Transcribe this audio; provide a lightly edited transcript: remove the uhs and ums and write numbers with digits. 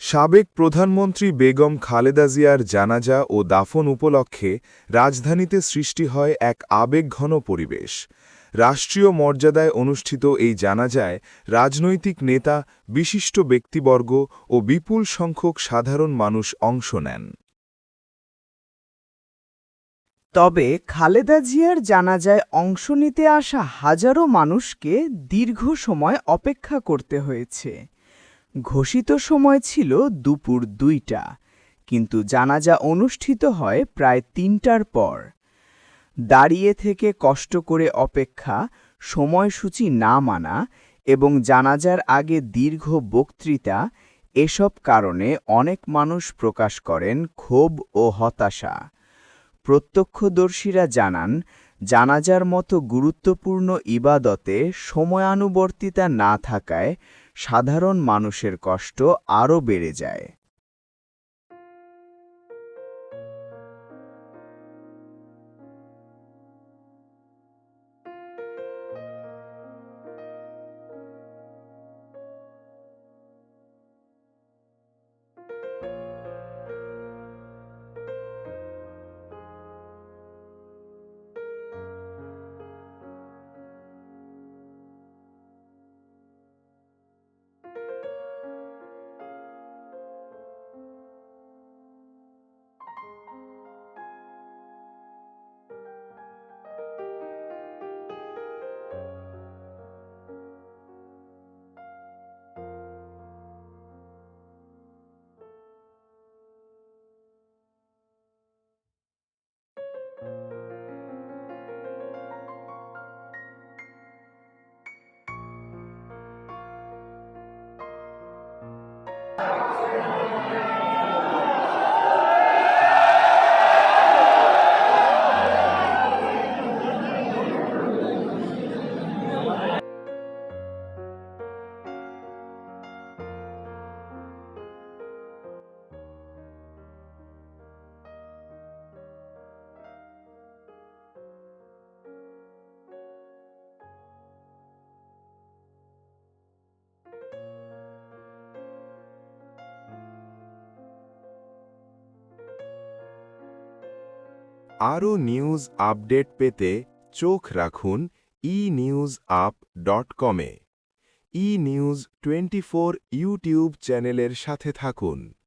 সাবেক প্রধানমন্ত্রী বেগম খালেদা জিয়ার জানাজা ও দাফন উপলক্ষে রাজধানীতে সৃষ্টি হয় এক আবেগঘন পরিবেশ। রাষ্ট্রীয় মর্যাদায় অনুষ্ঠিত এই জানাজায় রাজনৈতিক নেতা, বিশিষ্ট ব্যক্তিবর্গ ও বিপুল সংখ্যক সাধারণ মানুষ অংশ নেন। তবে খালেদা জিয়ার জানাজায় অংশ নিতে আসা হাজারো মানুষকে দীর্ঘ সময় অপেক্ষা করতে হয়েছে। ঘোষিত সময় ছিল দুপুর ২টা, কিন্তু জানাজা অনুষ্ঠিত হয় প্রায় ৩টার পর। দাঁড়িয়ে থেকে কষ্ট করে অপেক্ষা, সময়সূচি না মানা এবং জানাজার আগে দীর্ঘ বক্তৃতা, এসব কারণে অনেক মানুষ প্রকাশ করেন ক্ষোভ ও হতাশা। প্রত্যক্ষদর্শীরা জানান, জানাজার মতো গুরুত্বপূর্ণ ইবাদতে সময়ানুবর্তিতা না থাকায় সাধারণ মানুষের কষ্ট আরও বেড়ে যায়। আরও নিউজ আপডেট পেতে চোখ রাখুন enewsup.com-এ। ই নিউজ 24 ইউটিউব চ্যানেলের সাথে থাকুন।